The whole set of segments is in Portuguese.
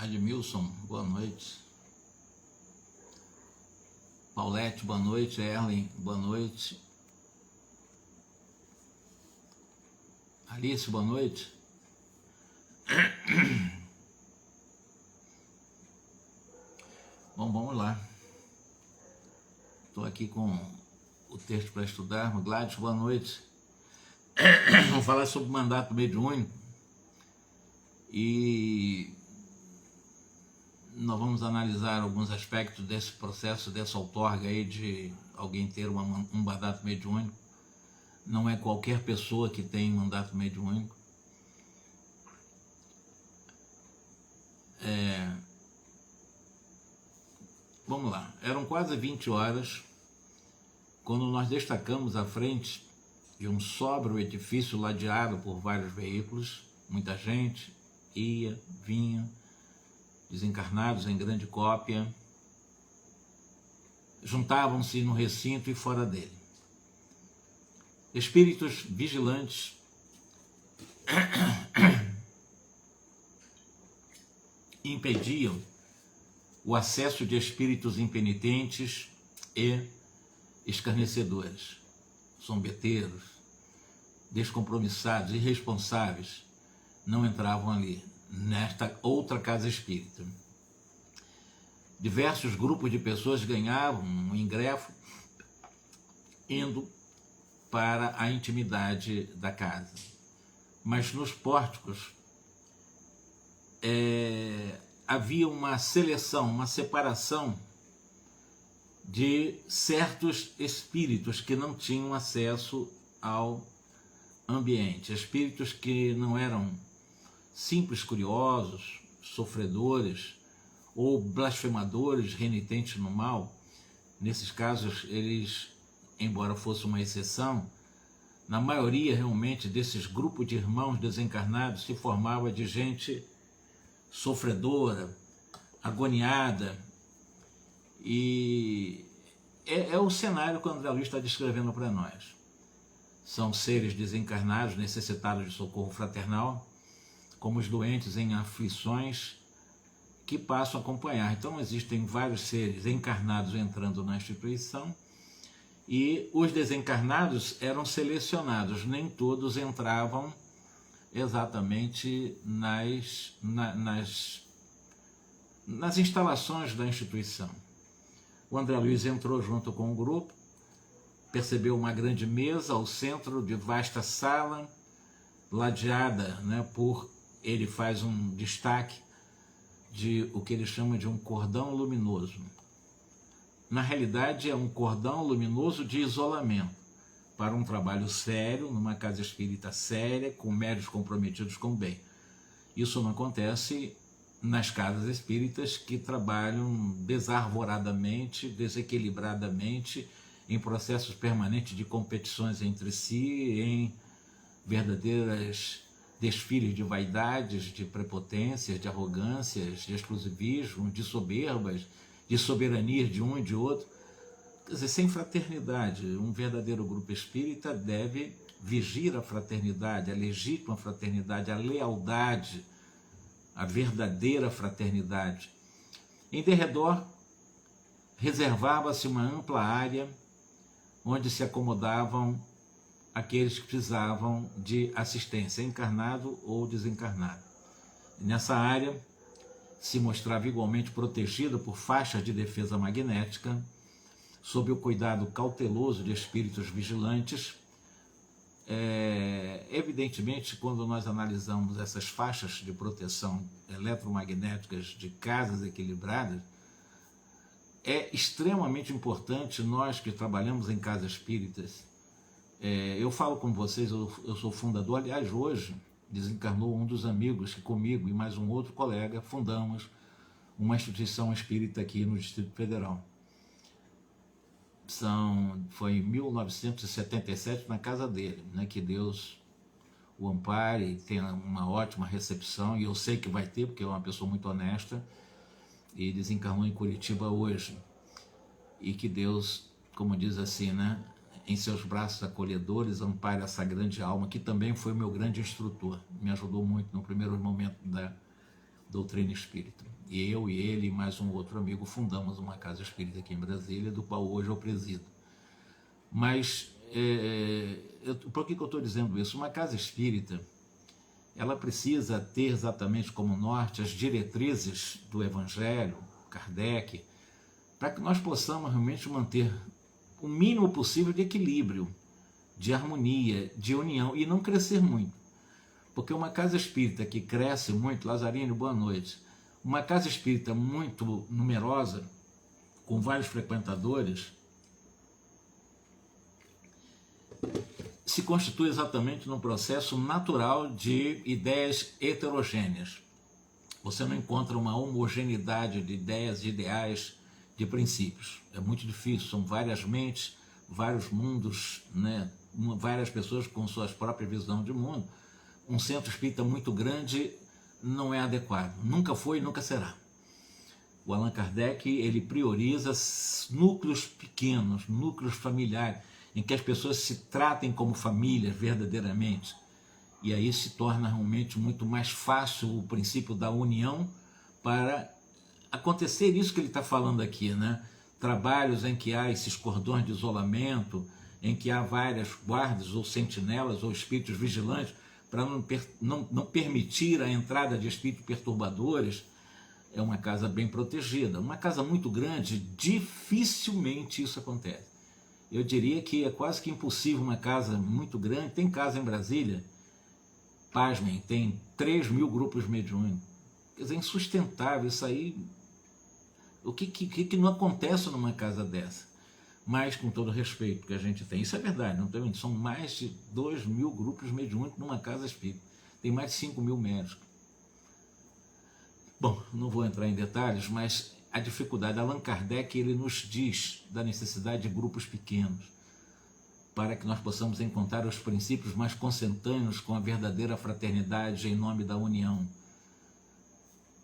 Admilson, boa noite. Paulette, boa noite. Erlen, boa noite. Alice, boa noite. Bom, vamos lá. Estou aqui com o texto para estudar. Gladys, boa noite. Vamos falar sobre o mandato mediúnico e nós vamos analisar alguns aspectos desse processo, dessa outorga aí de alguém ter um mandato mediúnico. Não é qualquer pessoa que tem mandato mediúnico. Vamos lá, eram quase 20 horas quando nós destacamos à frente de um sóbrio edifício ladeado por vários veículos. Muita gente ia, vinha, desencarnados em grande cópia, juntavam-se no recinto e fora dele. Espíritos vigilantes impediam o acesso de espíritos impenitentes e escarnecedores, zombeteiros, descompromissados, irresponsáveis, não entravam ali, nesta outra casa espírita. Diversos grupos de pessoas ganhavam um ingresso indo para a intimidade da casa. Mas nos pórticos havia uma seleção, uma separação de certos espíritos que não tinham acesso ao ambiente, espíritos que não eram simples curiosos, sofredores ou blasfemadores, renitentes no mal. Nesses casos, eles, embora fosse uma exceção, na maioria realmente desses grupos de irmãos desencarnados se formava de gente sofredora, agoniada, e é o cenário que o André Luiz está descrevendo para nós. São seres desencarnados, necessitados de socorro fraternal, como os doentes em aflições que passam a acompanhar. Então existem vários seres encarnados entrando na instituição e os desencarnados eram selecionados, nem todos entravam exatamente nas instalações da instituição. O André Luiz entrou junto com o grupo, percebeu uma grande mesa ao centro de vasta sala, ladeada, ele faz um destaque de o que ele chama de um cordão luminoso. Na realidade é um cordão luminoso de isolamento, para um trabalho sério, numa casa espírita séria, com médios comprometidos com o bem. Isso não acontece nas casas espíritas que trabalham desarvoradamente, desequilibradamente, em processos permanentes de competições entre si, em verdadeiras desfiles de vaidades, de prepotências, de arrogâncias, de exclusivismo, de soberbas, de soberanias de um e de outro. Quer dizer, sem fraternidade. Um verdadeiro grupo espírita deve vigir a fraternidade, a legítima fraternidade, a lealdade, a verdadeira fraternidade. Em derredor, reservava-se uma ampla área onde se acomodavam aqueles que precisavam de assistência, encarnado ou desencarnado. Nessa área se mostrava igualmente protegida por faixas de defesa magnética, sob o cuidado cauteloso de espíritos vigilantes. Evidentemente, quando nós analisamos essas faixas de proteção eletromagnéticas de casas equilibradas, é extremamente importante nós que trabalhamos em casas espíritas. Eu falo com vocês, eu sou fundador, aliás, hoje desencarnou um dos amigos que comigo e mais um outro colega fundamos uma instituição espírita aqui no Distrito Federal. Foi em 1977 na casa dele, que Deus o ampare e tenha uma ótima recepção, e eu sei que vai ter, porque é uma pessoa muito honesta, e desencarnou em Curitiba hoje. E que Deus, como diz assim, em seus braços acolhedores, ampare essa grande alma, que também foi o meu grande instrutor, me ajudou muito no primeiro momento doutrina espírita. E eu e ele e mais um outro amigo fundamos uma casa espírita aqui em Brasília, do qual hoje eu presido. Mas, por que eu estou dizendo isso? Uma casa espírita, ela precisa ter exatamente como norte as diretrizes do Evangelho, Kardec, para que nós possamos realmente manter o mínimo possível de equilíbrio, de harmonia, de união, e não crescer muito. Porque uma casa espírita que cresce muito, Lazarino, boa noite, uma casa espírita muito numerosa, com vários frequentadores, se constitui exatamente num processo natural de ideias heterogêneas. Você não encontra uma homogeneidade de ideias, de ideais, de princípios. É muito difícil, são várias mentes, vários mundos, né? Várias pessoas com suas próprias visões de mundo. Um centro espírita muito grande não é adequado, nunca foi e nunca será. O Allan Kardec, ele prioriza núcleos pequenos, núcleos familiares, em que as pessoas se tratem como famílias verdadeiramente. E aí se torna realmente muito mais fácil o princípio da união para acontecer isso que ele está falando aqui, né? Trabalhos em que há esses cordões de isolamento, em que há várias guardas ou sentinelas ou espíritos vigilantes para não permitir a entrada de espíritos perturbadores. É uma casa bem protegida. Uma casa muito grande, dificilmente isso acontece. Eu diria que é quase que impossível uma casa muito grande. Tem casa em Brasília, pasmem, tem 3.000 grupos mediúnicos. Quer dizer, é insustentável isso aí. O que não acontece numa casa dessa? Mas com todo o respeito que a gente tem, isso é verdade, não tem, são mais de 2.000 grupos mediúnicos numa casa espírita. Tem mais de 5.000 médicos. Bom, não vou entrar em detalhes, mas a dificuldade, Allan Kardec, ele nos diz da necessidade de grupos pequenos, para que nós possamos encontrar os princípios mais consentâneos com a verdadeira fraternidade em nome da união.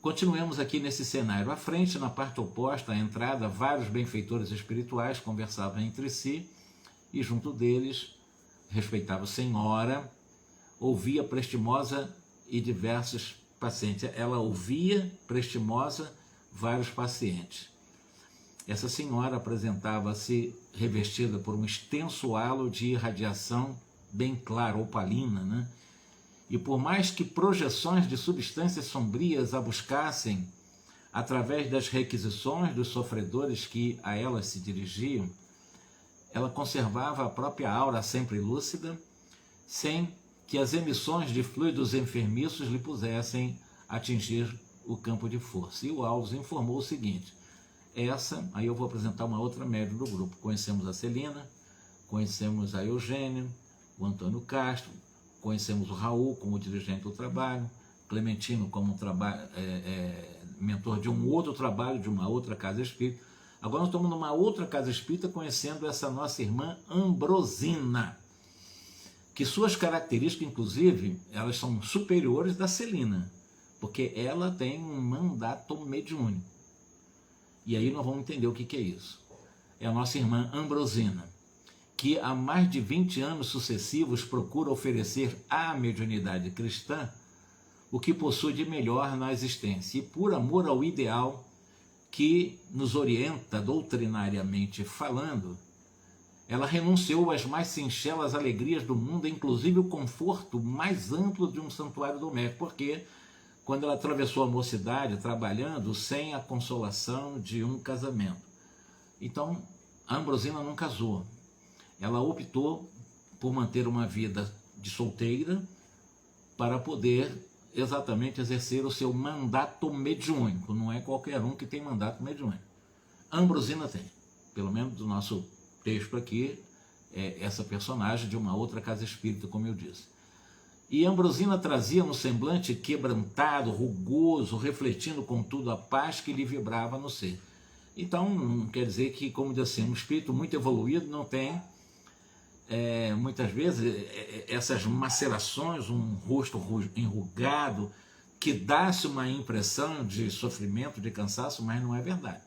Continuemos aqui nesse cenário. À frente, na parte oposta à entrada, vários benfeitores espirituais conversavam entre si e junto deles, respeitável senhora, ouvia Prestimosa e diversos pacientes. Ela ouvia Prestimosa, vários pacientes. Essa senhora apresentava-se revestida por um extenso halo de irradiação bem clara, opalina, né? E por mais que projeções de substâncias sombrias a buscassem através das requisições dos sofredores que a elas se dirigiam, ela conservava a própria aura sempre lúcida, sem que as emissões de fluidos enfermiços lhe pusessem atingir o campo de força. E o Aldos informou o seguinte: aí eu vou apresentar uma outra médium do grupo. Conhecemos a Celina, conhecemos a Eugênio, o Antônio Castro, conhecemos o Raul como dirigente do trabalho, Clementino como mentor de um outro trabalho, de uma outra casa espírita. Agora nós estamos numa outra casa espírita conhecendo essa nossa irmã Ambrosina, que suas características, inclusive, elas são superiores da Celina, porque ela tem um mandato mediúnico. E aí nós vamos entender o que é isso. É a nossa irmã Ambrosina, que há mais de 20 anos sucessivos procura oferecer à mediunidade cristã o que possui de melhor na existência. E por amor ao ideal que nos orienta doutrinariamente falando, ela renunciou às mais singelas alegrias do mundo, inclusive o conforto mais amplo de um santuário doméstico, porque quando ela atravessou a mocidade trabalhando sem a consolação de um casamento. Então, a Ambrosina não casou. Ela optou por manter uma vida de solteira para poder exatamente exercer o seu mandato mediúnico. Não é qualquer um que tem mandato mediúnico. A Ambrosina tem, pelo menos do nosso texto aqui, essa personagem de uma outra casa espírita, como eu disse. E Ambrosina trazia no semblante quebrantado, rugoso, refletindo contudo a paz que lhe vibrava no ser. Então, não quer dizer que, como disse, um espírito muito evoluído não tem, muitas vezes, essas macerações, um rosto enrugado, que dá-se uma impressão de sofrimento, de cansaço, mas não é verdade.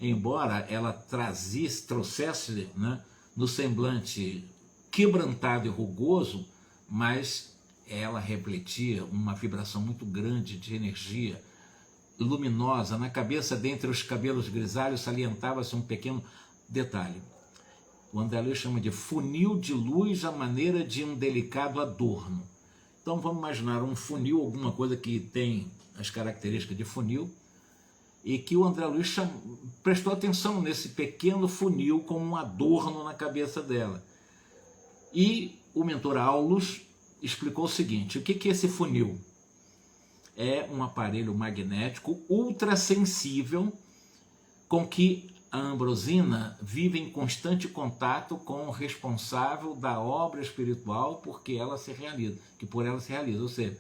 Embora ela trouxesse, né, no semblante quebrantado e rugoso, mas ela refletia uma vibração muito grande de energia, luminosa na cabeça, dentre os cabelos grisalhos, salientava-se um pequeno detalhe. O André Luiz chama de funil de luz à maneira de um delicado adorno. Então vamos imaginar um funil, alguma coisa que tem as características de funil, e que o André Luiz prestou atenção nesse pequeno funil como um adorno na cabeça dela. E o mentor Aulus explicou o seguinte: o que é esse funil? É um aparelho magnético ultrassensível com que a Ambrosina vive em constante contato com o responsável da obra espiritual porque ela se realiza, que por ela se realiza. Ou seja,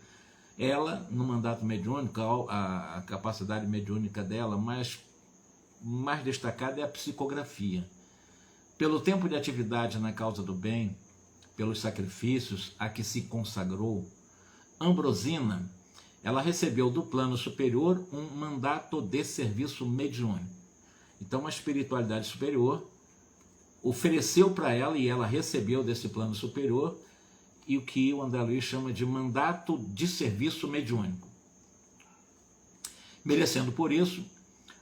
ela, no mandato mediúnico, a capacidade mediúnica dela mais destacada é a psicografia. Pelo tempo de atividade na causa do bem, pelos sacrifícios a que se consagrou, Ambrosina, ela recebeu do plano superior um mandato de serviço mediúnico. Então a espiritualidade superior ofereceu para ela e ela recebeu desse plano superior e o que o André Luiz chama de mandato de serviço mediúnico, merecendo por isso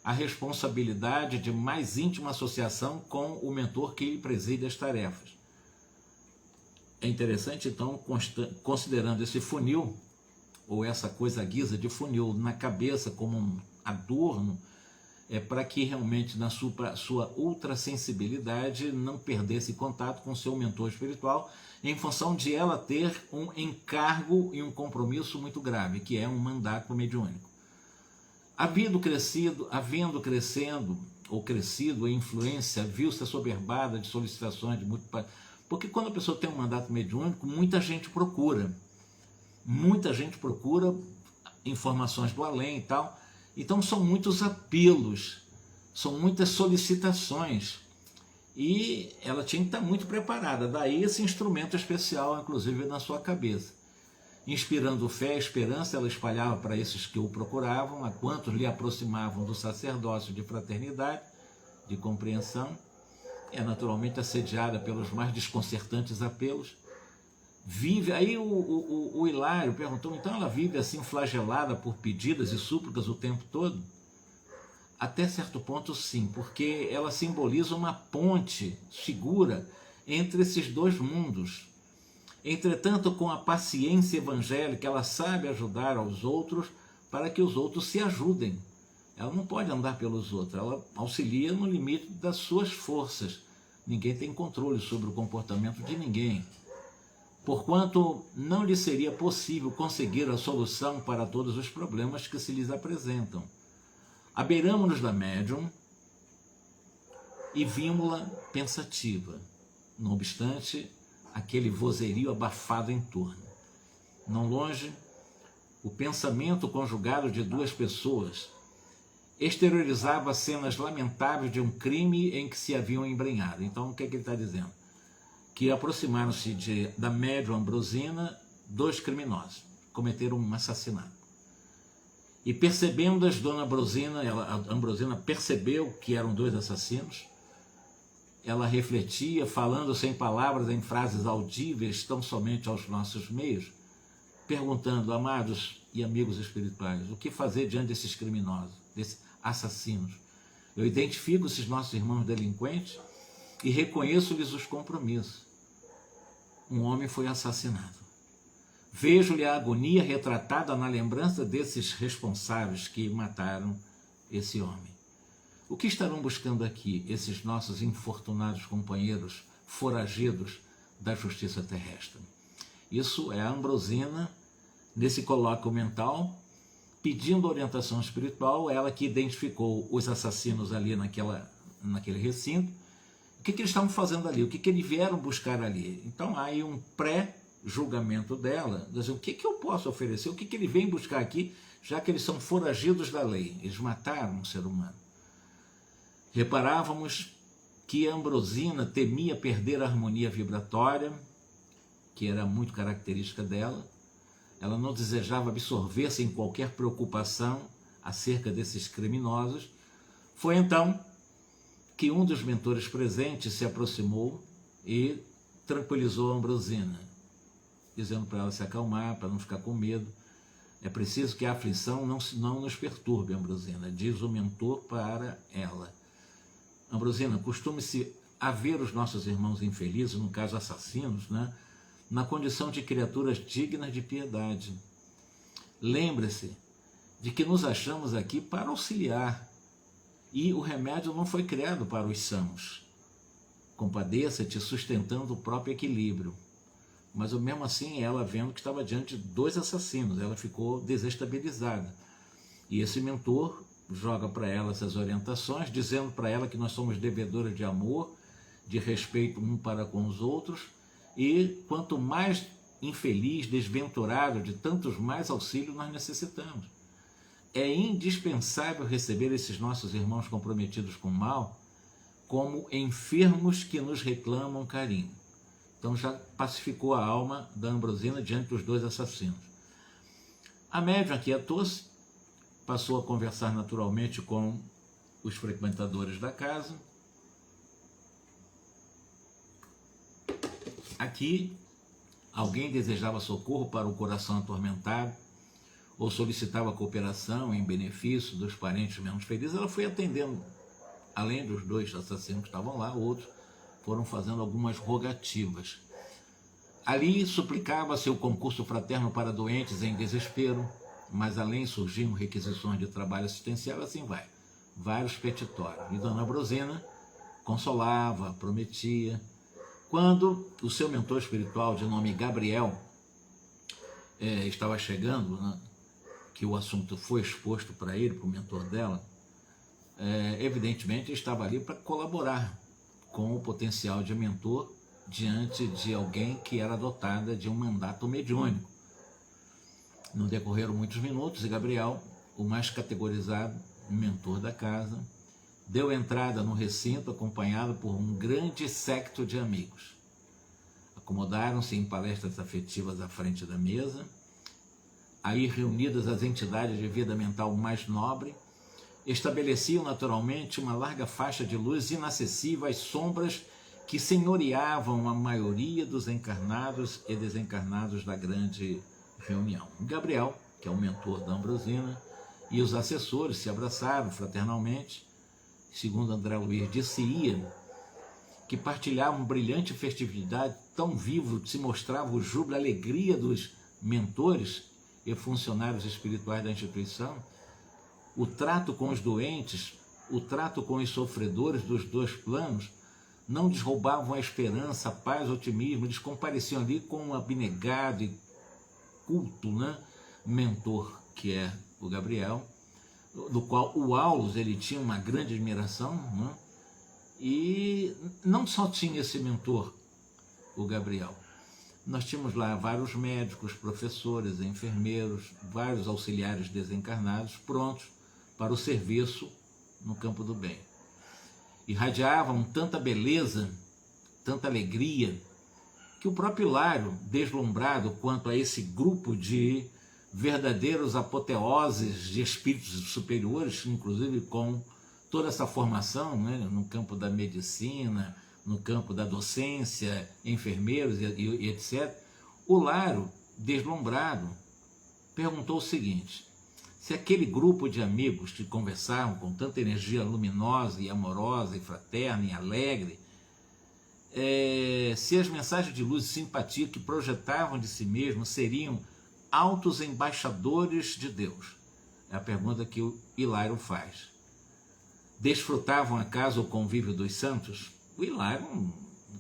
a responsabilidade de mais íntima associação com o mentor que lhe preside as tarefas. É interessante, então, considerando esse funil, ou essa coisa guisa de funil na cabeça como um adorno, para que realmente na sua ultrassensibilidade não perdesse contato com seu mentor espiritual, em função de ela ter um encargo e um compromisso muito grave, que é um mandato mediúnico. Havendo crescido a influência, viu-se assoberbada de solicitações de muito... Porque quando a pessoa tem um mandato mediúnico, muita gente procura informações do além e tal. Então são muitos apelos, são muitas solicitações, e ela tinha que estar muito preparada. Daí esse instrumento especial, inclusive, na sua cabeça. Inspirando fé e esperança, ela espalhava para esses que o procuravam, a quantos lhe aproximavam do sacerdócio de fraternidade, de compreensão. É naturalmente assediada pelos mais desconcertantes apelos. Aí o Hilário perguntou: então ela vive assim flagelada por pedidas e súplicas o tempo todo? Até certo ponto sim, porque ela simboliza uma ponte segura entre esses dois mundos. Entretanto, com a paciência evangélica, ela sabe ajudar aos outros para que os outros se ajudem. Ela não pode andar pelos outros, ela auxilia no limite das suas forças. Ninguém tem controle sobre o comportamento de ninguém. Porquanto não lhe seria possível conseguir a solução para todos os problemas que se lhes apresentam. Abeiramo-nos da médium e vimos-la pensativa, não obstante aquele vozerio abafado em torno. Não longe, o pensamento conjugado de duas pessoas exteriorizava cenas lamentáveis de um crime em que se haviam embrenhado. Então, o que ele está dizendo? Que aproximaram-se da médium Ambrosina dois criminosos, cometeram um assassinato. E percebendo-as, Dona Ambrosina, a Ambrosina percebeu que eram dois assassinos. Ela refletia, falando sem palavras, em frases audíveis tão somente aos nossos meios, perguntando: amados e amigos espirituais, o que fazer diante desses criminosos, desses assassinos? Eu identifico esses nossos irmãos delinquentes e reconheço-lhes os compromissos. Um homem foi assassinado. Vejo-lhe a agonia retratada na lembrança desses responsáveis que mataram esse homem. O que estarão buscando aqui esses nossos infortunados companheiros foragidos da justiça terrestre? Isso é a Ambrosina, nesse colóquio mental, pedindo orientação espiritual, ela que identificou os assassinos ali naquele recinto. O que eles estavam fazendo ali? O que eles vieram buscar ali? Então há aí um pré-julgamento dela, dizer, o que eu posso oferecer? O que ele vem buscar aqui, já que eles são foragidos da lei? Eles mataram um ser humano. Reparávamos que a Ambrosina temia perder a harmonia vibratória, que era muito característica dela. Ela não desejava absorver-se em qualquer preocupação acerca desses criminosos. Foi então que um dos mentores presentes se aproximou e tranquilizou a Ambrosina, dizendo para ela se acalmar, para não ficar com medo. É preciso que a aflição não nos perturbe, Ambrosina, diz o mentor para ela. Ambrosina, costume-se a ver os nossos irmãos infelizes, no caso assassinos, né, na condição de criaturas dignas de piedade. Lembre-se de que nos achamos aqui para auxiliar, e o remédio não foi criado para os sãos. Compadeça-te sustentando o próprio equilíbrio. Mas mesmo assim, ela vendo que estava diante de dois assassinos, ela ficou desestabilizada. E esse mentor joga para ela essas orientações, dizendo para ela que nós somos devedores de amor, de respeito um para com os outros, e quanto mais infeliz, desventurado, de tantos mais auxílios nós necessitamos. É indispensável receber esses nossos irmãos comprometidos com o mal como enfermos que nos reclamam carinho. Então já pacificou a alma da Ambrosina diante dos dois assassinos. A médium aquietou-se, passou a conversar naturalmente com os frequentadores da casa. Aqui, alguém desejava socorro para o coração atormentado, ou solicitava cooperação em benefício dos parentes menos felizes. Ela foi atendendo, além dos dois assassinos que estavam lá, outros foram fazendo algumas rogativas. Ali suplicava-se o concurso fraterno para doentes em desespero, mas além surgiam requisições de trabalho assistencial, assim vai, vários petitórios. E Dona Ambrosina consolava, prometia. Quando o seu mentor espiritual, de nome Gabriel, estava chegando, né, que o assunto foi exposto para ele, para o mentor dela, evidentemente estava ali para colaborar com o potencial de mentor diante de alguém que era dotada de um mandato mediúnico. Não decorreram muitos minutos e Gabriel, o mais categorizado mentor da casa, deu entrada no recinto acompanhado por um grande séquito de amigos. Acomodaram-se em palestras afetivas à frente da mesa. Aí, reunidas as entidades de vida mental mais nobre, estabeleciam naturalmente uma larga faixa de luz inacessível às sombras que senhoreavam a maioria dos encarnados e desencarnados da grande reunião. Gabriel, que é o mentor da Ambrosina, e os assessores se abraçaram fraternalmente. Segundo André Luiz, disse-ia que partilhavam brilhante festividade, tão vivo se mostrava o júbilo, a alegria dos mentores e funcionários espirituais da instituição. O trato com os doentes, o trato com os sofredores dos dois planos, não lhes roubavam a esperança, a paz, o otimismo. Eles compareciam ali com um abnegado e culto, né, mentor, que é o Gabriel, do qual o Aulus ele tinha uma grande admiração, né? E não só tinha esse mentor, o Gabriel. Nós tínhamos lá vários médicos, professores, enfermeiros, vários auxiliares desencarnados prontos para o serviço no campo do bem. Irradiavam tanta beleza, tanta alegria, que o próprio Hilário, deslumbrado quanto a esse grupo de verdadeiros apoteoses de espíritos superiores, inclusive com toda essa formação, né, no campo da medicina, no campo da docência, enfermeiros e etc., o Hilário, deslumbrado, perguntou o seguinte: se aquele grupo de amigos que conversavam com tanta energia luminosa e amorosa e fraterna e alegre, se as mensagens de luz e simpatia que projetavam de si mesmos seriam altos embaixadores de Deus? É a pergunta que o Hilário faz. Desfrutavam acaso o convívio dos santos? O Hilário,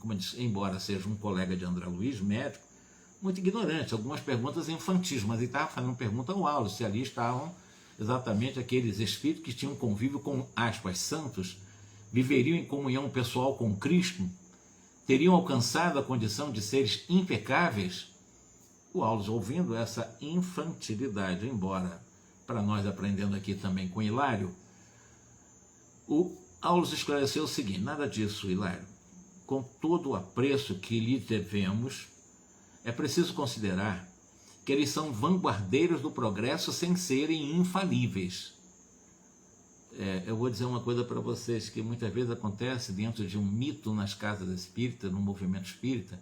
como eu disse, embora seja um colega de André Luiz, médico, muito ignorante, algumas perguntas infantis, mas ele estava fazendo pergunta ao Aulus, se ali estavam exatamente aqueles espíritos que tinham convívio com, aspas, santos, viveriam em comunhão pessoal com Cristo, teriam alcançado a condição de seres impecáveis. O Aulus, ouvindo essa infantilidade, embora para nós aprendendo aqui também com Hilário, o Aulus esclareceu o seguinte: nada disso, Hilário. Com todo o apreço que lhe devemos, é preciso considerar que eles são vanguardeiros do progresso sem serem infalíveis. Eu vou dizer uma coisa para vocês que muitas vezes acontece dentro de um mito nas casas espíritas, no movimento espírita.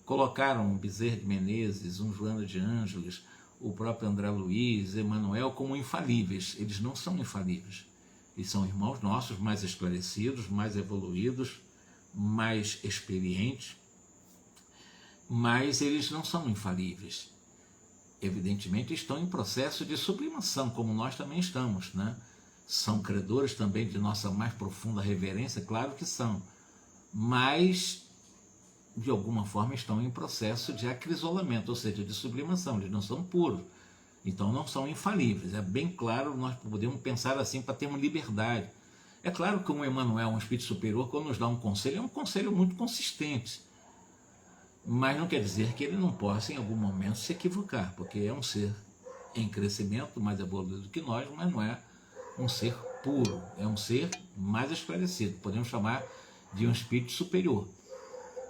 Colocaram um Bezerra de Menezes, um Joana de Ângeles, o próprio André Luiz, Emmanuel, como infalíveis. Eles não são infalíveis. Eles são irmãos nossos, mais esclarecidos, mais evoluídos, mais experientes, mas eles não são infalíveis. Evidentemente estão em processo de sublimação, como nós também estamos, né? São credores também de nossa mais profunda reverência, claro que são, mas de alguma forma estão em processo de acrisolamento, ou seja, de sublimação. Eles não são puros, então não são infalíveis. É bem claro, nós podemos pensar assim para termos liberdade. É claro que um Emmanuel, um espírito superior, quando nos dá um conselho, é um conselho muito consistente, mas não quer dizer que ele não possa em algum momento se equivocar, porque é um ser em crescimento, mais evoluído que nós, mas não é um ser puro, é um ser mais esclarecido, podemos chamar de um espírito superior,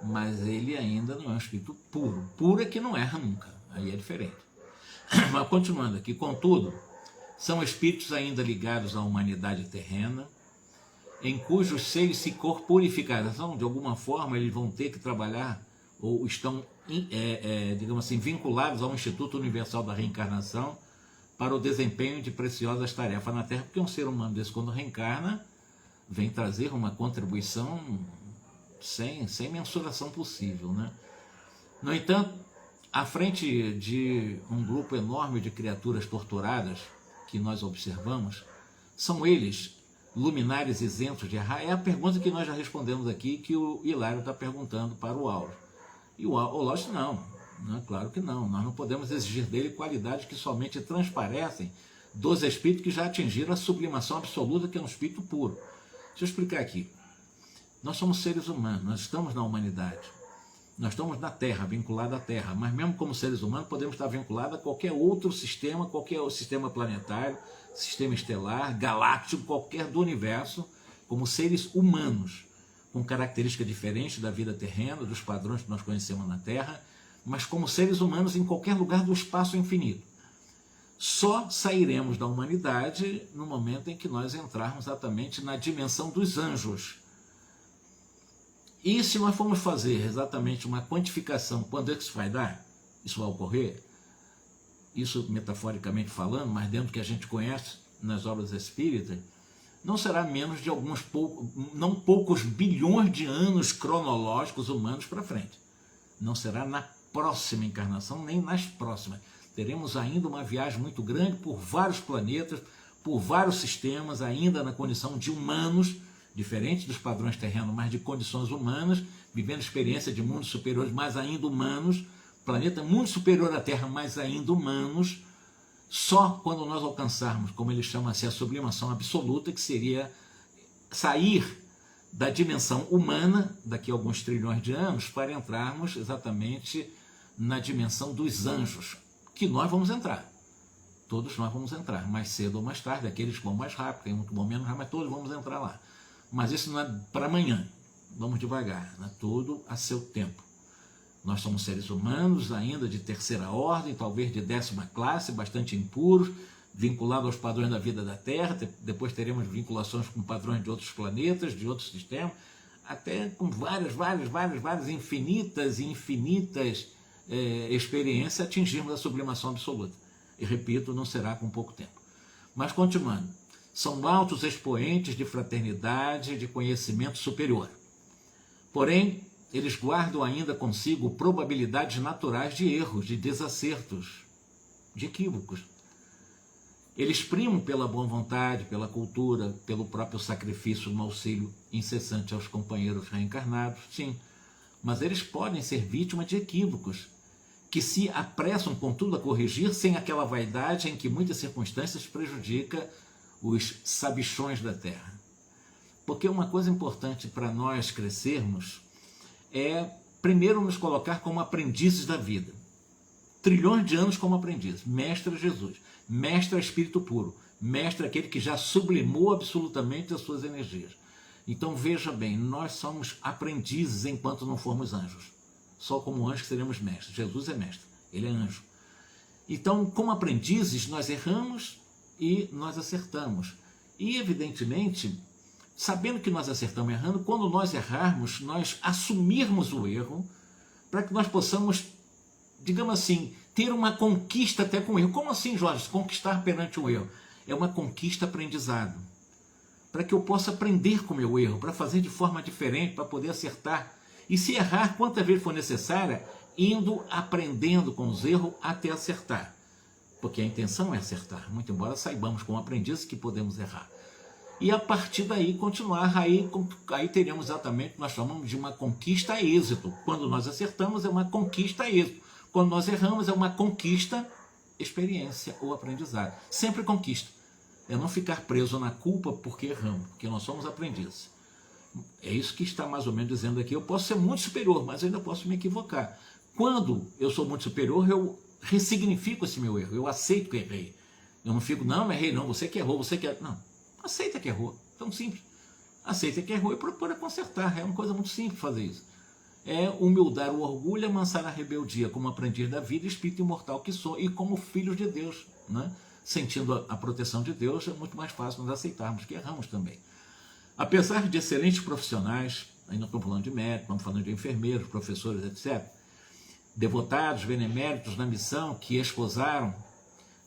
mas ele ainda não é um espírito puro. Puro é que não erra nunca, aí é diferente. Mas continuando aqui, contudo, são espíritos ainda ligados à humanidade terrena, em cujos seios se corporificaram. Então, de alguma forma, eles vão ter que trabalhar, ou estão, digamos assim, vinculados ao Instituto Universal da Reencarnação para o desempenho de preciosas tarefas na Terra, porque um ser humano desse, quando reencarna, vem trazer uma contribuição sem mensuração possível, né? No entanto, à frente de um grupo enorme de criaturas torturadas que nós observamos, são eles luminares isentos de errar? É a pergunta que nós já respondemos aqui, que o Hilário está perguntando para o Auro. E o Auro disse não, claro que não. Nós não podemos exigir dele qualidades que somente transparecem dos espíritos que já atingiram a sublimação absoluta, que é um espírito puro. Deixa eu explicar aqui. Nós somos seres humanos, nós estamos na humanidade. Nós estamos na Terra, vinculados à Terra, mas mesmo como seres humanos podemos estar vinculados a qualquer outro sistema, qualquer sistema planetário, sistema estelar, galáctico, qualquer do universo, como seres humanos, com características diferentes da vida terrena, dos padrões que nós conhecemos na Terra, mas como seres humanos em qualquer lugar do espaço infinito. Só sairemos da humanidade no momento em que nós entrarmos exatamente na dimensão dos anjos. E se nós formos fazer exatamente uma quantificação, quando é que isso vai dar? Isso vai ocorrer? Isso metaforicamente falando, mas dentro do que a gente conhece nas obras espíritas, não será menos de não poucos bilhões de anos cronológicos humanos para frente. Não será na próxima encarnação, nem nas próximas. Teremos ainda uma viagem muito grande por vários planetas, por vários sistemas, ainda na condição de humanos, diferente dos padrões terrenos, mas de condições humanas, vivendo experiência de mundos superiores, mas ainda humanos, planeta muito superior à Terra, mas ainda humanos. Só quando nós alcançarmos, como ele chama assim, a sublimação absoluta, que seria sair da dimensão humana, daqui a alguns trilhões de anos, para entrarmos exatamente na dimensão dos anjos, que nós vamos entrar. Todos nós vamos entrar, mais cedo ou mais tarde, aqueles que vão mais rápido, tem um que vão menos rápido, mas todos vamos entrar lá. Mas isso não é para amanhã, vamos devagar, né? Tudo a seu tempo. Nós somos seres humanos ainda de terceira ordem, talvez de 10ª classe, bastante impuros, vinculados aos padrões da vida da Terra, depois teremos vinculações com padrões de outros planetas, de outros sistemas, até com várias, infinitas experiências, atingirmos a sublimação absoluta. E repito, não será com pouco tempo. Mas continuando, são altos expoentes de fraternidade, de conhecimento superior. Porém, eles guardam ainda consigo probabilidades naturais de erros, de desacertos, de equívocos. Eles primam pela boa vontade, pela cultura, pelo próprio sacrifício no auxílio incessante aos companheiros reencarnados, sim, mas eles podem ser vítimas de equívocos, que se apressam, contudo, a corrigir sem aquela vaidade em que muitas circunstâncias prejudica os sabichões da Terra. Porque uma coisa importante para nós crescermos é, primeiro, nos colocar como aprendizes da vida. Trilhões de anos como aprendizes. Mestre Jesus, mestre Espírito Puro, mestre aquele que já sublimou absolutamente as suas energias. Então veja bem, nós somos aprendizes enquanto não formos anjos. Só como anjos que seremos mestres. Jesus é mestre, ele é anjo. Então, como aprendizes, nós erramos e nós acertamos. E, evidentemente, sabendo que nós acertamos errando, quando nós errarmos, nós assumirmos o erro, para que nós possamos, digamos assim, ter uma conquista até com o erro. Como assim, Jorge? Conquistar perante o erro? É uma conquista aprendizado. Para que eu possa aprender com o meu erro, para fazer de forma diferente, para poder acertar. E se errar, quantas vezes for necessária, indo aprendendo com os erros até acertar. Porque a intenção é acertar, muito embora saibamos como aprendizes que podemos errar. E a partir daí continuar, aí teríamos exatamente o que nós chamamos de uma conquista a êxito. Quando nós acertamos é uma conquista a êxito. Quando nós erramos é uma conquista, experiência ou aprendizado. Sempre conquista. É não ficar preso na culpa porque erramos, porque nós somos aprendizes. É isso que está mais ou menos dizendo aqui. Eu posso ser muito superior, mas ainda posso me equivocar. Quando eu sou muito superior, eu ressignifico esse meu erro. Eu aceito que errei. Eu não fico, não errei não, você que errou, você que... Não, aceita que errou. Tão simples. Aceita que errou e procura consertar. É uma coisa muito simples fazer isso. É humildar o orgulho, amansar a rebeldia, como aprendiz da vida, espírito imortal que sou, e como filhos de Deus, né? Sentindo a proteção de Deus, é muito mais fácil nós aceitarmos que erramos também. Apesar de excelentes profissionais, aí não estou falando de médicos, estamos falando de enfermeiros, professores, etc., devotados, beneméritos na missão que esposaram,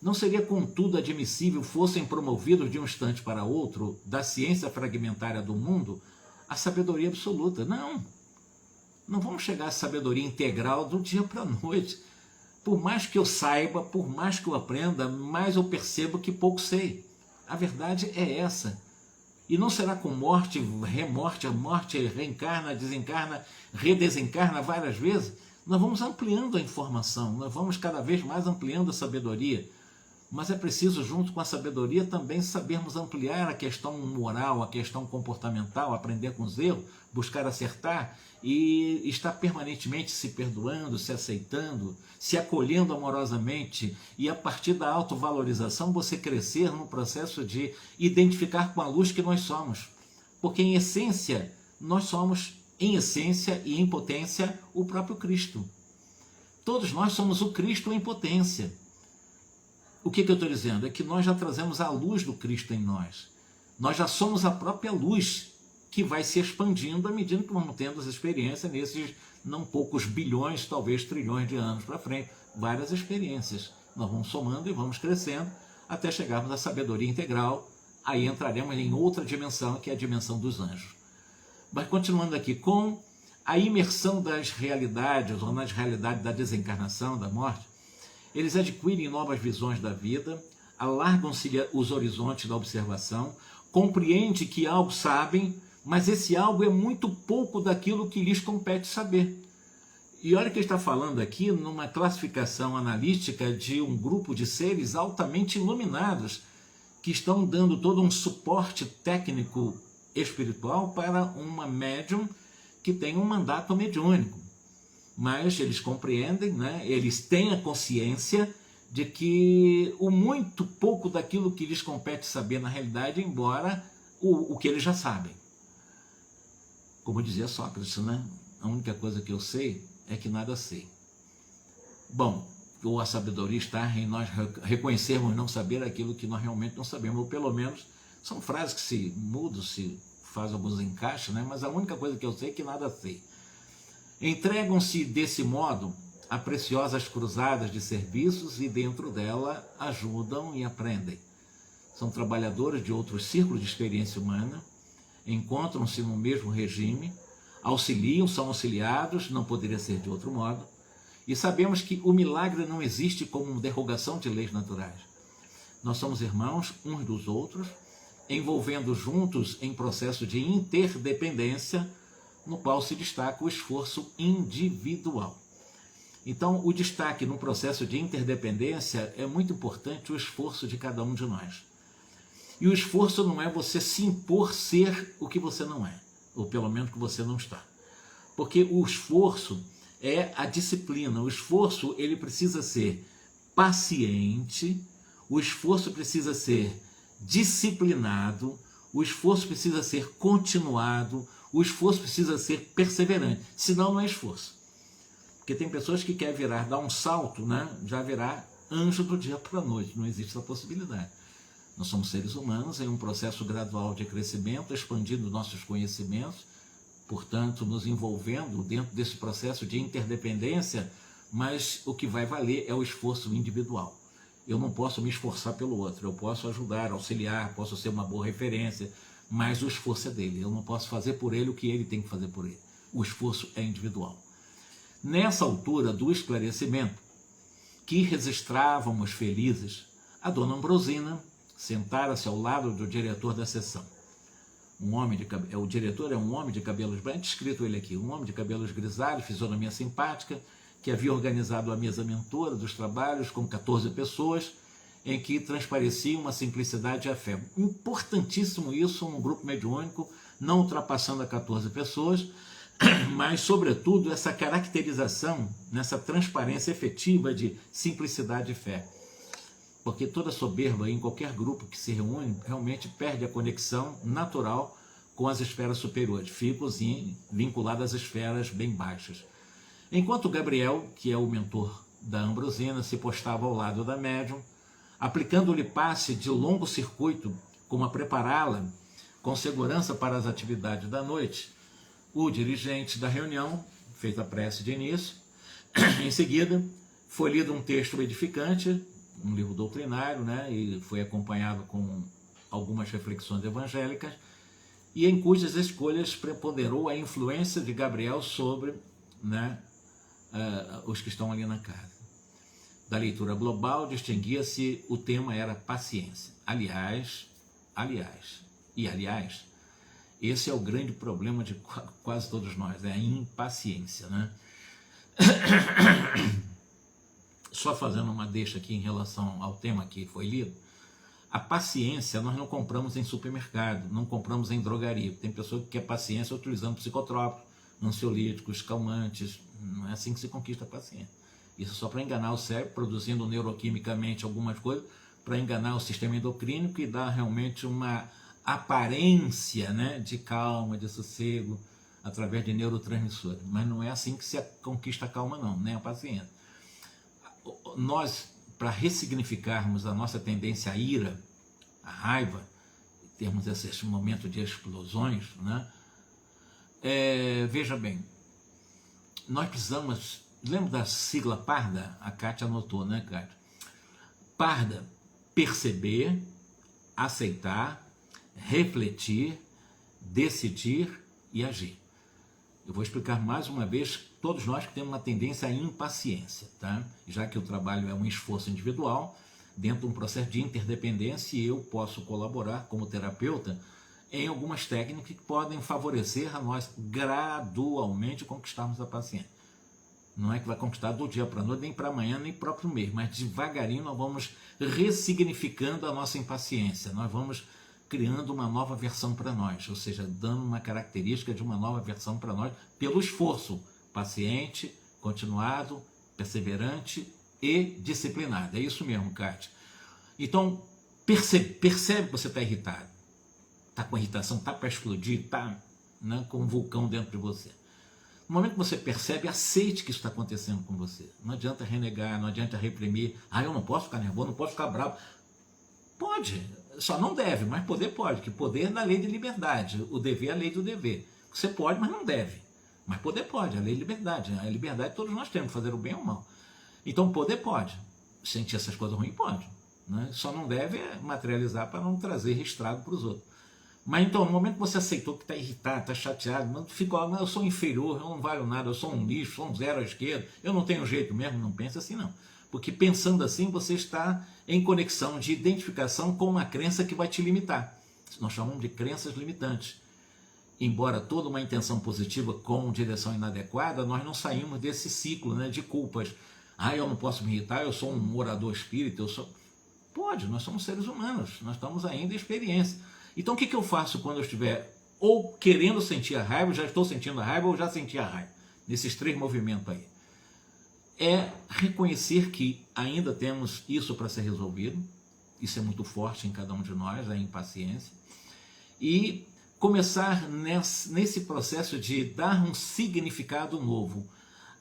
não seria contudo admissível fossem promovidos de um instante para outro da ciência fragmentária do mundo a sabedoria absoluta. Não vamos chegar à sabedoria integral do dia para a noite. Por mais que eu saiba, por mais que eu aprenda, mais eu percebo que pouco sei. A verdade é essa. E não será com morte, remorte, a morte reencarna, desencarna, redesencarna várias vezes. Nós vamos ampliando a informação, nós vamos cada vez mais ampliando a sabedoria. Mas é preciso, junto com a sabedoria, também sabermos ampliar a questão moral, a questão comportamental, aprender com os erros, buscar acertar e estar permanentemente se perdoando, se aceitando, se acolhendo amorosamente e a partir da autovalorização você crescer no processo de identificar com a luz que nós somos. Porque em essência, nós somos, em essência e em potência, o próprio Cristo. Todos nós somos o Cristo em potência. O que eu estou dizendo? É que nós já trazemos a luz do Cristo em nós. Nós já somos a própria luz que vai se expandindo à medida que vamos tendo as experiências nesses não poucos bilhões, talvez trilhões de anos para frente. Várias experiências. Nós vamos somando e vamos crescendo até chegarmos à sabedoria integral. Aí entraremos em outra dimensão, que é a dimensão dos anjos. Mas continuando aqui, com a imersão das realidades, ou nas realidades da desencarnação, da morte, eles adquirem novas visões da vida, alargam-se os horizontes da observação, compreendem que algo sabem, mas esse algo é muito pouco daquilo que lhes compete saber. E olha que ele está falando aqui numa classificação analítica de um grupo de seres altamente iluminados, que estão dando todo um suporte técnico espiritual para uma médium que tem um mandato mediúnico. Mas eles compreendem, né? Eles têm a consciência de que o muito pouco daquilo que lhes compete saber na realidade, embora o que eles já sabem. Como dizia Sócrates, né? A única coisa que eu sei é que nada sei. Bom, ou a sabedoria está em nós reconhecermos não saber aquilo que nós realmente não sabemos, ou pelo menos são frases que se mudam, se faz alguns encaixes, né? Mas a única coisa que eu sei é que nada sei. Entregam-se desse modo a preciosas cruzadas de serviços e dentro dela ajudam e aprendem. São trabalhadores de outros círculos de experiência humana, encontram-se no mesmo regime, auxiliam, são auxiliados, não poderia ser de outro modo, e sabemos que o milagre não existe como derrogação de leis naturais. Nós somos irmãos uns dos outros, envolvendo juntos em processo de interdependência, no qual se destaca o esforço individual. Então, o destaque no processo de interdependência é muito importante o esforço de cada um de nós. E o esforço não é você se impor ser o que você não é, ou pelo menos que você não está. Porque o esforço é a disciplina, o esforço ele precisa ser paciente, o esforço precisa ser disciplinado, o esforço precisa ser continuado, o esforço precisa ser perseverante, senão não é esforço. Porque tem pessoas que querem virar, dar um salto, né? Já virar anjo do dia para a noite, não existe essa possibilidade. Nós somos seres humanos em um processo gradual de crescimento, expandindo nossos conhecimentos, portanto, nos envolvendo dentro desse processo de interdependência, mas o que vai valer é o esforço individual. Eu não posso me esforçar pelo outro, eu posso ajudar, auxiliar, posso ser uma boa referência, mas o esforço é dele. Eu não posso fazer por ele o que ele tem que fazer por ele. O esforço é individual. Nessa altura do esclarecimento, que registrávamos felizes, a dona Ambrosina sentara-se ao lado do diretor da sessão. O diretor é um homem de cabelos brancos, escrito ele aqui, um homem de cabelos grisalhos, fisionomia simpática, que havia organizado a mesa mentora dos trabalhos com 14 pessoas, em que transparecia uma simplicidade e a fé. Importantíssimo isso num grupo mediúnico, não ultrapassando a 14 pessoas, mas, sobretudo, essa caracterização, nessa transparência efetiva de simplicidade e fé. Porque toda soberba em qualquer grupo que se reúne realmente perde a conexão natural com as esferas superiores, ficam vinculadas às esferas bem baixas. Enquanto Gabriel, que é o mentor da Ambrosina, se postava ao lado da médium, aplicando-lhe passe de longo circuito, como a prepará-la com segurança para as atividades da noite, o dirigente da reunião fez a prece de início. Em seguida, foi lido um texto edificante, um livro doutrinário, né, e foi acompanhado com algumas reflexões evangélicas, e em cujas escolhas preponderou a influência de Gabriel sobre, né, os que estão ali na casa. Da leitura global, distinguia-se, o tema era paciência. Aliás, esse é o grande problema de quase todos nós, é a impaciência, né? Só fazendo uma deixa aqui em relação ao tema que foi lido, a paciência nós não compramos em supermercado, não compramos em drogaria. Tem pessoa que quer paciência utilizando psicotrópicos, ansiolíticos, calmantes. Não é assim que se conquista a paciência. Isso é só para enganar o cérebro, produzindo neuroquimicamente algumas coisas, para enganar o sistema endocrínico e dar realmente uma aparência, né, de calma, de sossego, através de neurotransmissores. Mas não é assim que se conquista a calma, não, nem a paciência. Nós, para ressignificarmos a nossa tendência à ira, à raiva, termos esse momento de explosões, né, veja bem, nós precisamos, lembra da sigla PARDA? A Kátia anotou, né, Kátia? PARDA, perceber, aceitar, refletir, decidir e agir. Eu vou explicar mais uma vez, todos nós que temos uma tendência à impaciência, tá? Já que o trabalho é um esforço individual, dentro de um processo de interdependência, e eu posso colaborar como terapeuta em algumas técnicas que podem favorecer a nós gradualmente conquistarmos a paciência. Não é que vai conquistar do dia para a noite, nem para amanhã, nem próprio mês, mas devagarinho nós vamos ressignificando a nossa impaciência, nós vamos criando uma nova versão para nós, ou seja, dando uma característica de uma nova versão para nós, pelo esforço paciente, continuado, perseverante e disciplinado. É isso mesmo, Kátia. Então, percebe que você está irritado, está com irritação, está para explodir, está, né, com um vulcão dentro de você. No momento que você percebe, aceite que isso está acontecendo com você. Não adianta renegar, não adianta reprimir. Eu não posso ficar nervoso, não posso ficar bravo. Pode, só não deve, mas poder pode, que poder é da lei de liberdade, o dever é a lei do dever. Você pode, mas não deve. Mas poder pode, a lei de liberdade. A liberdade todos nós temos, fazer o bem ou o mal. Então poder pode, sentir essas coisas ruins pode, né? Só não deve materializar para não trazer estrago para os outros. Mas então, no momento que você aceitou que está irritado, está chateado, fica, eu sou inferior, eu não valho nada, eu sou um lixo, sou um zero à esquerda, eu não tenho jeito mesmo, não pense assim não. Porque pensando assim, você está em conexão de identificação com uma crença que vai te limitar. Nós chamamos de crenças limitantes. Embora toda uma intenção positiva com direção inadequada, nós não saímos desse ciclo, né, de culpas. Eu não posso me irritar, eu sou um orador espírita, eu sou... Pode, nós somos seres humanos, nós estamos ainda em experiência. Então o que eu faço quando eu estiver ou querendo sentir a raiva, já estou sentindo a raiva ou já senti a raiva? Nesses três movimentos aí. É reconhecer que ainda temos isso para ser resolvido, isso é muito forte em cada um de nós, a impaciência, e começar nesse processo de dar um significado novo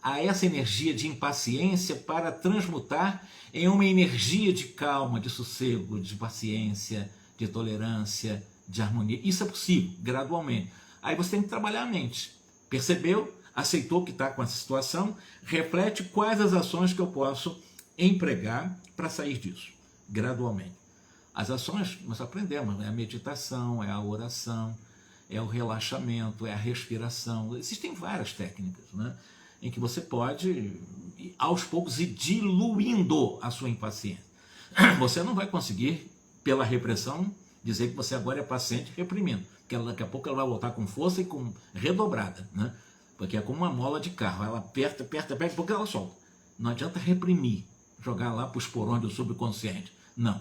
a essa energia de impaciência para transmutar em uma energia de calma, de sossego, de paciência, de tolerância, de harmonia. Isso é possível, gradualmente. Aí você tem que trabalhar a mente. Percebeu? aceitou que está com essa situação, reflete quais as ações que eu posso empregar para sair disso, gradualmente. As ações, nós aprendemos, é a meditação, é a oração, é o relaxamento, é a respiração. Existem várias técnicas, né, em que você pode, aos poucos, ir diluindo a sua impaciência. Você não vai conseguir, pela repressão, dizer que você agora é paciente reprimindo, porque daqui a pouco ela vai voltar com força e com redobrada, né? Porque é como uma mola de carro, ela aperta, aperta, aperta, porque ela solta. Não adianta reprimir, jogar lá para os porões do subconsciente. Não.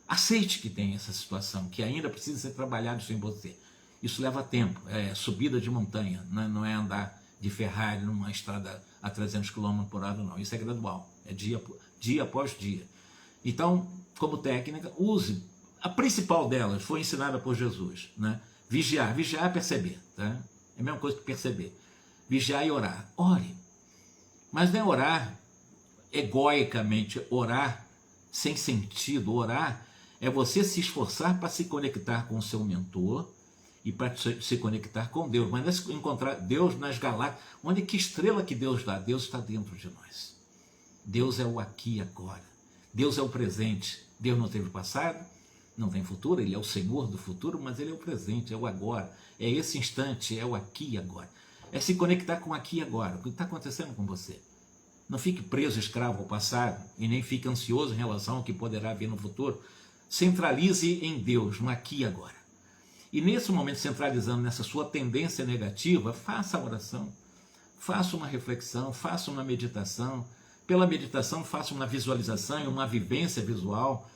Aceite que tem essa situação, que ainda precisa ser trabalhado sem você. Isso leva tempo, é subida de montanha, não é andar de Ferrari numa estrada a 300 km por hora, não. Isso é gradual, é dia após dia. Então, como técnica, use. A principal delas foi ensinada por Jesus, né? Vigiar é perceber, tá? É a mesma coisa que perceber. Vigiar e orar. Ore. Mas não é orar egoicamente, orar sem sentido. Orar é você se esforçar para se conectar com o seu mentor e para se conectar com Deus. Mas não é encontrar Deus nas galáxias. Onde que estrela que Deus dá? Deus está dentro de nós. Deus é o aqui e agora. Deus é o presente. Deus não teve passado, não tem futuro, ele é o Senhor do futuro, mas ele é o presente, é o agora, é esse instante, é o aqui e agora. É se conectar com aqui e agora, o que está acontecendo com você. Não fique preso, escravo ao passado, e nem fique ansioso em relação ao que poderá vir no futuro. Centralize em Deus, no aqui e agora. E nesse momento, centralizando nessa sua tendência negativa, faça a oração, faça uma reflexão, faça uma meditação. Pela meditação, faça uma visualização e uma vivência visual.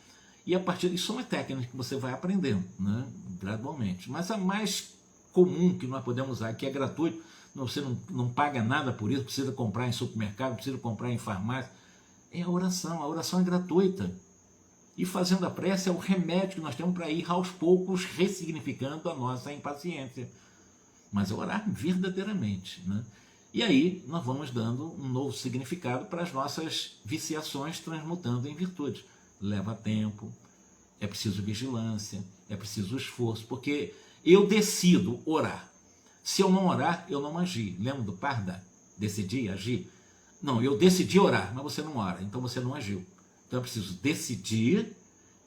E a partir disso, é uma técnica que você vai aprendendo, né, gradualmente. Mas a mais comum que nós podemos usar, que é gratuito, você não paga nada por isso, precisa comprar em supermercado, precisa comprar em farmácia, é a oração. A oração é gratuita. E fazendo a prece é o remédio que nós temos para ir aos poucos ressignificando a nossa impaciência. Mas é orar verdadeiramente, né? E aí nós vamos dando um novo significado para as nossas viciações, transmutando em virtudes. Leva tempo, é preciso vigilância, é preciso esforço, porque eu decido orar. Se eu não orar, eu não agi. Lembra do Parda? Decidi, agir? Não, eu decidi orar, mas você não ora, então você não agiu. Então é preciso decidir,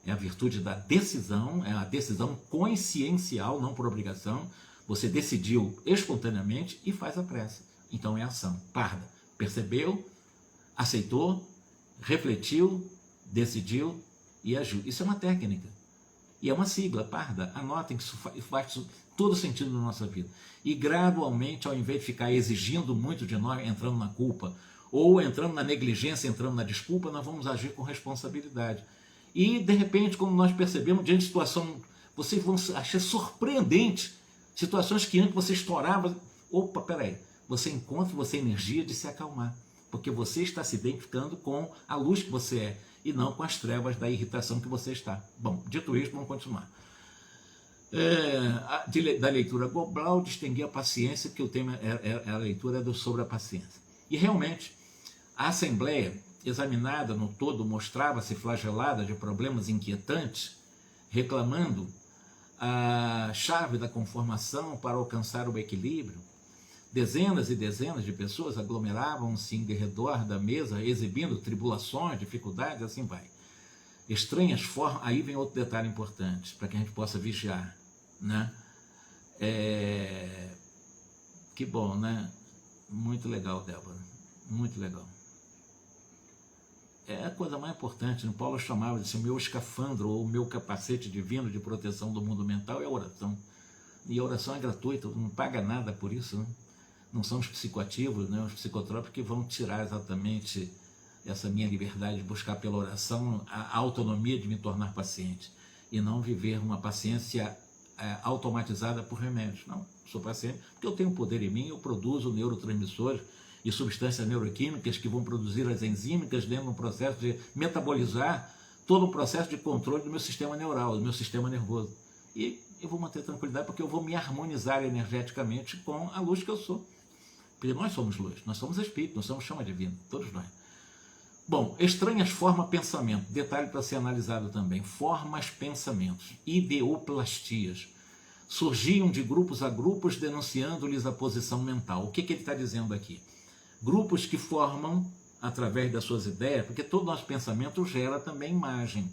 é a virtude da decisão, é a decisão consciencial, não por obrigação. Você decidiu espontaneamente e faz a prece. Então é ação. Parda. Percebeu, aceitou, refletiu, decidiu e agiu. Isso é uma técnica. E é uma sigla, Parda. Anotem que isso faz todo sentido na nossa vida. E gradualmente, ao invés de ficar exigindo muito de nós, entrando na culpa, ou entrando na negligência, entrando na desculpa, nós vamos agir com responsabilidade. E, de repente, como nós percebemos, diante de situação, vocês vão achar surpreendente, situações que antes você estourava, opa, peraí, você encontra você energia de se acalmar, porque você está se identificando com a luz que você é, e não com as trevas da irritação que você está. Bom, dito isso, vamos continuar. Da leitura global, distinguir a paciência, que o tema é a leitura sobre a paciência. E realmente, a Assembleia, examinada no todo, mostrava-se flagelada de problemas inquietantes, reclamando a chave da conformação para alcançar o equilíbrio. Dezenas e dezenas de pessoas aglomeravam-se em redor da mesa, exibindo tribulações, dificuldades, assim vai. Estranhas formas, aí vem outro detalhe importante, para que a gente possa vigiar, né? Que bom, né? Muito legal, Débora, muito legal. É a coisa mais importante, né? Paulo chamava de o meu escafandro, ou o meu capacete divino de proteção do mundo mental é a oração. E a oração é gratuita, não paga nada por isso, né? Não são os psicoativos, né, os psicotrópicos que vão tirar exatamente essa minha liberdade de buscar pela oração a autonomia de me tornar paciente e não viver uma paciência automatizada por remédios. Não, sou paciente porque eu tenho poder em mim, eu produzo neurotransmissores e substâncias neuroquímicas que vão produzir as enzímicas dentro do processo de metabolizar todo o processo de controle do meu sistema neural, do meu sistema nervoso. E eu vou manter tranquilidade porque eu vou me harmonizar energeticamente com a luz que eu sou. Porque nós somos luz, nós somos espírito, nós somos chama divina, todos nós. Bom, estranhas formas pensamento, detalhe para ser analisado também, formas pensamentos, ideoplastias, surgiam de grupos a grupos denunciando-lhes a posição mental. O que ele está dizendo aqui? Grupos que formam, através das suas ideias, porque todo nosso pensamento gera também imagem,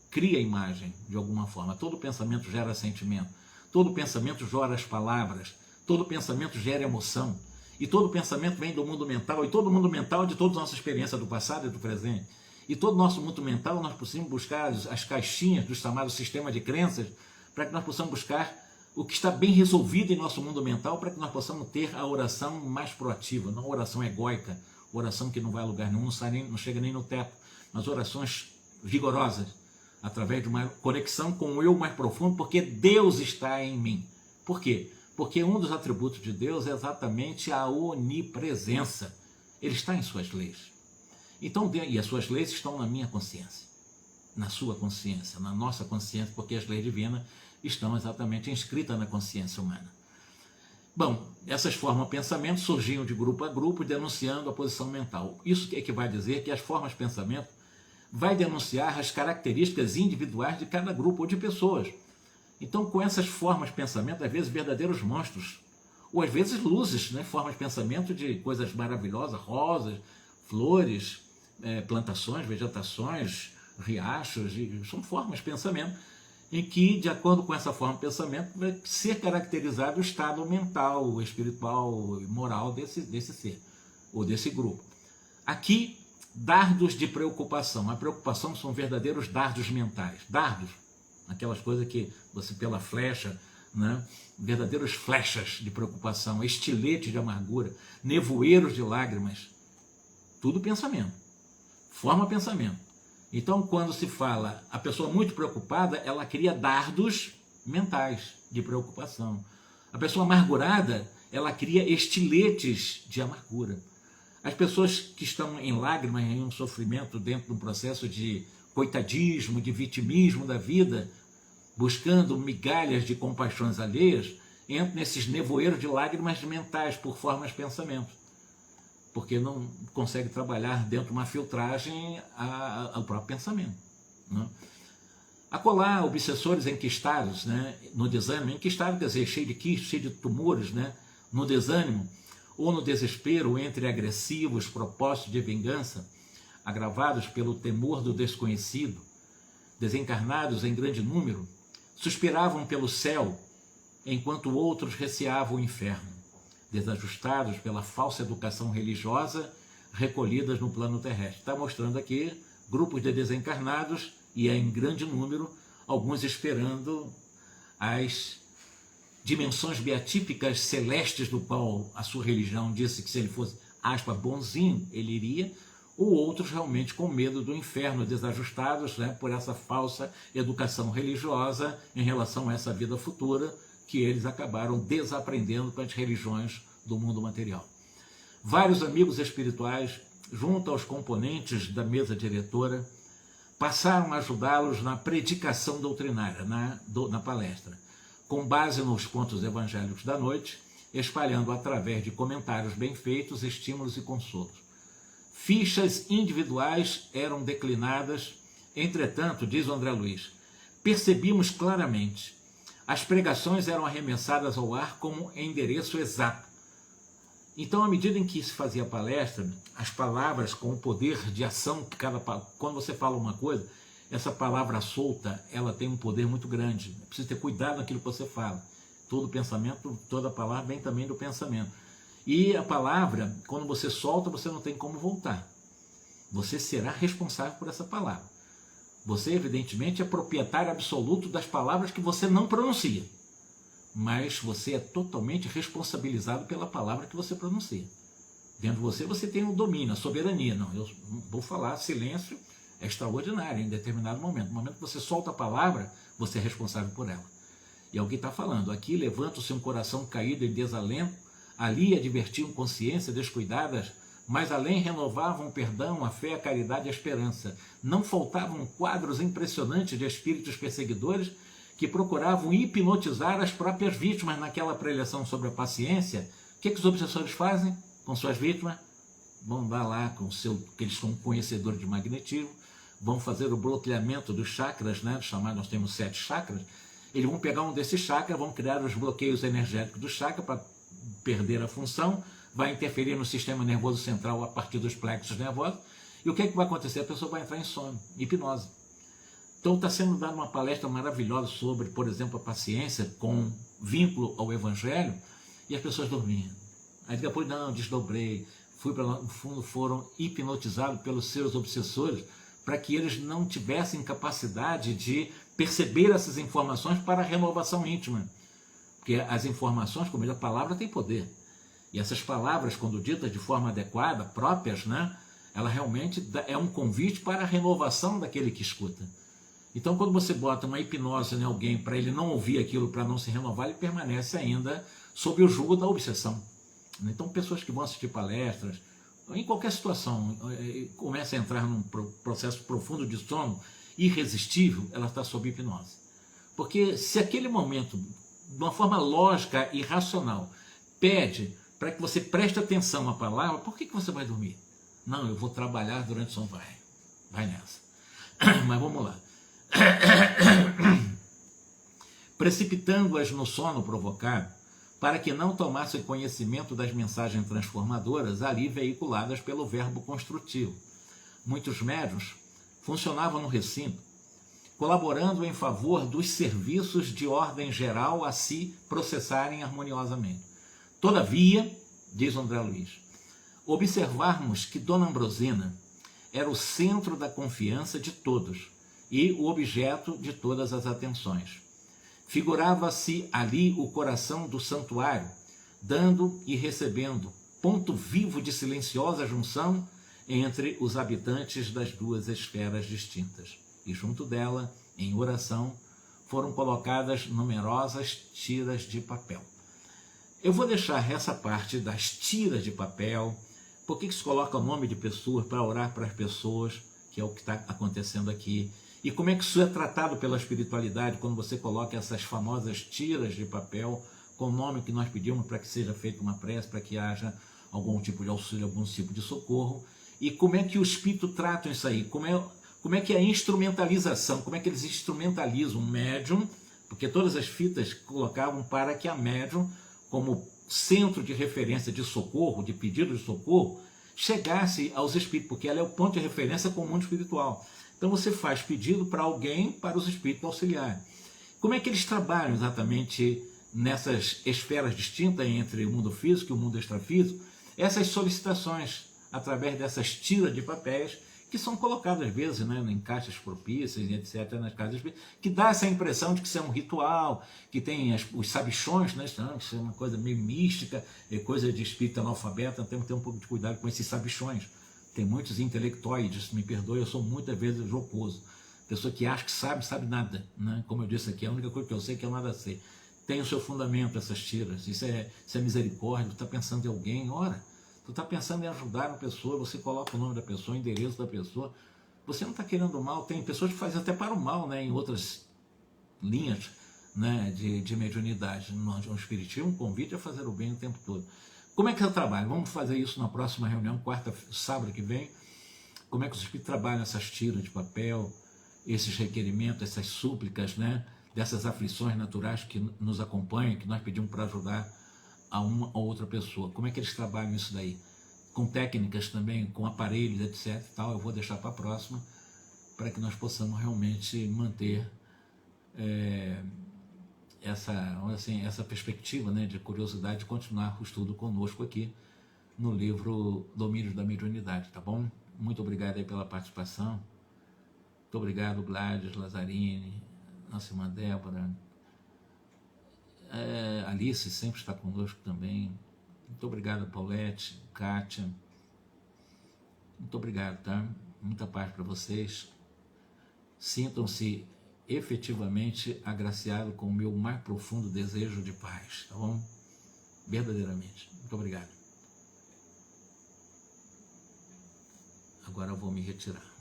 cria imagem de alguma forma, todo pensamento gera sentimento, todo pensamento gera as palavras, todo pensamento gera emoção, e todo pensamento vem do mundo mental, e todo mundo mental é de toda a nossa experiência do passado e do presente. E todo nosso mundo mental nós possamos buscar as caixinhas do chamado sistema de crenças, para que nós possamos buscar o que está bem resolvido em nosso mundo mental, para que nós possamos ter a oração mais proativa, não a oração egóica, oração que não vai a lugar nenhum, não chega nem no teto, mas orações vigorosas, através de uma conexão com o eu mais profundo, porque Deus está em mim. Por quê? Porque um dos atributos de Deus é exatamente a onipresença. Ele está em suas leis. Então, e as suas leis estão na minha consciência, na sua consciência, na nossa consciência, porque as leis divinas estão exatamente inscritas na consciência humana. Bom, essas formas de pensamento surgiam de grupo a grupo, denunciando a posição mental. Isso é que vai dizer que as formas de pensamento vai denunciar as características individuais de cada grupo ou de pessoas. Então, com essas formas de pensamento, às vezes verdadeiros monstros, ou às vezes luzes, né? Formas de pensamento de coisas maravilhosas, rosas, flores, plantações, vegetações, riachos, são formas de pensamento em que, de acordo com essa forma de pensamento, vai ser caracterizado o estado mental, espiritual e moral desse ser, ou desse grupo. Aqui, dardos de preocupação. A preocupação são verdadeiros dardos mentais. Dardos, aquelas coisas que você, pela flecha, né? Verdadeiros flechas de preocupação, estiletes de amargura, nevoeiros de lágrimas. Tudo pensamento. Forma pensamento. Então, quando se fala a pessoa muito preocupada, ela cria dardos mentais de preocupação. A pessoa amargurada, ela cria estiletes de amargura. As pessoas que estão em lágrimas, em um sofrimento, dentro de um processo de coitadismo, de vitimismo da vida, buscando migalhas de compaixões alheias, entram nesses nevoeiros de lágrimas mentais por formas de pensamento, porque não consegue trabalhar dentro de uma filtragem ao próprio pensamento, né? Acolá, obsessores enquistados, né, no desânimo, enquistado quer dizer cheio de quistos, cheio de tumores, né, no desânimo, ou no desespero entre agressivos propósitos de vingança, agravados pelo temor do desconhecido, desencarnados em grande número, suspiravam pelo céu, enquanto outros receavam o inferno, desajustados pela falsa educação religiosa, recolhidas no plano terrestre. Está mostrando aqui grupos de desencarnados, e é em grande número, alguns esperando as dimensões beatíficas celestes do qual a sua religião disse que se ele fosse, aspas, bonzinho, ele iria, ou outros realmente com medo do inferno, desajustados, né, por essa falsa educação religiosa em relação a essa vida futura, que eles acabaram desaprendendo com as religiões do mundo material. Vários amigos espirituais, junto aos componentes da mesa diretora, passaram a ajudá-los na predicação doutrinária, na palestra, com base nos pontos evangélicos da noite, espalhando através de comentários bem feitos, estímulos e consolos. Fichas individuais eram declinadas, entretanto, diz o André Luiz, percebimos claramente, as pregações eram arremessadas ao ar como endereço exato. Então, à medida em que se fazia a palestra, as palavras com o poder de ação, que quando você fala uma coisa, essa palavra solta, ela tem um poder muito grande. Precisa ter cuidado naquilo que você fala. Todo pensamento, toda palavra vem também do pensamento. E a palavra, quando você solta, você não tem como voltar. Você será responsável por essa palavra. Você, evidentemente, é proprietário absoluto das palavras que você não pronuncia. Mas você é totalmente responsabilizado pela palavra que você pronuncia. Dentro de você, você tem o domínio, a soberania. Não, eu vou falar, silêncio é extraordinário em determinado momento. No momento que você solta a palavra, você é responsável por ela. E é o que está falando. Aqui levanta-se um coração caído em desalento, ali advertiam consciência descuidadas, mas além renovavam o perdão, a fé, a caridade e a esperança. Não faltavam quadros impressionantes de espíritos perseguidores que procuravam hipnotizar as próprias vítimas naquela preleção sobre a paciência. O que os obsessores fazem com suas vítimas? Vão lá com que eles são conhecedores de magnetismo, vão fazer o bloqueamento dos chakras, né, nós temos 7 chakras, eles vão pegar um desses chakras, vão criar os bloqueios energéticos do chakra para perder a função, vai interferir no sistema nervoso central a partir dos plexos nervosos, e o que vai acontecer? A pessoa vai entrar em sono, hipnose. Então está sendo dada uma palestra maravilhosa sobre, por exemplo, a paciência com vínculo ao Evangelho, e as pessoas dormindo. Aí depois, não, desdobrei, fui para lá, no fundo foram hipnotizados pelos seus obsessores, para que eles não tivessem capacidade de perceber essas informações para a renovação íntima. Porque as informações, como a palavra, tem poder. E essas palavras, quando ditas de forma adequada, próprias, né, ela realmente é um convite para a renovação daquele que escuta. Então, quando você bota uma hipnose em alguém para ele não ouvir aquilo, para não se renovar, ele permanece ainda sob o jugo da obsessão. Então, pessoas que vão assistir palestras, em qualquer situação, começa a entrar num processo profundo de sono, irresistível, ela está sob hipnose. Porque se aquele momento, de uma forma lógica e racional, pede para que você preste atenção à palavra, por que você vai dormir? Não, eu vou trabalhar durante o sono. Vai nessa. Mas vamos lá. Precipitando-as no sono provocado, para que não tomassem conhecimento das mensagens transformadoras ali veiculadas pelo verbo construtivo. Muitos médiuns funcionavam no recinto, colaborando em favor dos serviços de ordem geral a se processarem harmoniosamente. Todavia, diz André Luiz, observarmos que Dona Ambrosina era o centro da confiança de todos e o objeto de todas as atenções. Figurava-se ali o coração do santuário, dando e recebendo, ponto vivo de silenciosa junção entre os habitantes das duas esferas distintas. E junto dela, em oração, foram colocadas numerosas tiras de papel. Eu vou deixar essa parte das tiras de papel, por que se coloca o nome de pessoas para orar para as pessoas, que é o que está acontecendo aqui, e como é que isso é tratado pela espiritualidade quando você coloca essas famosas tiras de papel com o nome que nós pedimos para que seja feita uma prece, para que haja algum tipo de auxílio, algum tipo de socorro, e como é que o espírito trata isso aí, como é que é a instrumentalização, como é que eles instrumentalizam o médium, porque todas as fitas colocavam para que a médium, como centro de referência de socorro, de pedido de socorro, chegasse aos espíritos, porque ela é o ponto de referência com o mundo espiritual. Então você faz pedido para alguém, para os espíritos auxiliarem. Como é que eles trabalham exatamente nessas esferas distintas entre o mundo físico e o mundo extrafísico? Essas solicitações, através dessas tiras de papéis, que são colocadas às vezes, né, em caixas propícias, etc., nas casas, que dá essa impressão de que isso é um ritual, que tem os sabichões, né, isso é uma coisa meio mística, é coisa de espírito analfabeto, temos que ter um pouco de cuidado com esses sabichões. Tem muitos intelectoides, me perdoe, eu sou muitas vezes jocoso. Pessoa que acha que sabe nada, né? Como eu disse aqui, a única coisa que eu sei é que eu nada sei. Tem o seu fundamento essas tiras, isso é misericórdia, tu está pensando em alguém, ora, tu está pensando em ajudar uma pessoa, você coloca o nome da pessoa, o endereço da pessoa, você não está querendo mal, tem pessoas que fazem até para o mal, né? Em outras linhas, né, de mediunidade. No espiritismo, um convite a fazer o bem o tempo todo. Como é que eu trabalho? Vamos fazer isso na próxima reunião, sábado que vem. Como é que os espíritos trabalham essas tiras de papel, esses requerimentos, essas súplicas, né, dessas aflições naturais que nos acompanham, que nós pedimos para ajudar a uma ou outra pessoa. Como é que eles trabalham isso daí? Com técnicas também, com aparelhos, etc. Tal. Eu vou deixar para a próxima, para que nós possamos realmente manter essa perspectiva, né, de curiosidade, de continuar o estudo conosco aqui no livro Domínios da Mediunidade, tá bom? Muito obrigado aí pela participação. Muito obrigado, Gladys, Lazzarini, nossa irmã Débora, Alice sempre está conosco também. Muito obrigado, Paulette, Kátia. Muito obrigado, tá? Muita paz para vocês. Sintam-se efetivamente agraciado com o meu mais profundo desejo de paz, tá bom? Verdadeiramente. Muito obrigado. Agora eu vou me retirar.